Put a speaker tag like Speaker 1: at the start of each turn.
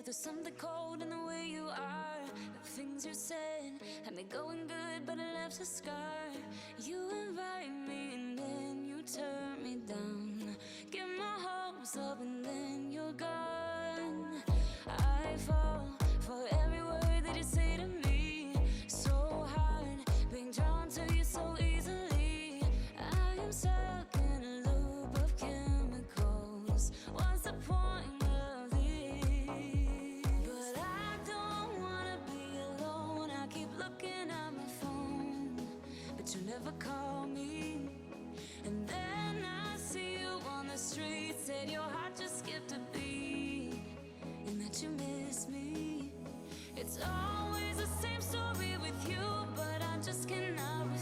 Speaker 1: But there's something cold in the way you are. The things you said had me going good, but it left a scar. You invite me and then you turn me down. Get my hopes up and then you're gone. I fall for every word that you say to me. So hard being drawn to you so easily. I am stuck in a loop of chemicals. What's the point of this? But I don't wanna be alone. I keep looking at my phone, but you never call me. And then I see you on the street. Said your heart just skipped a beat and that you miss me. It's always the same story with you, but I just cannot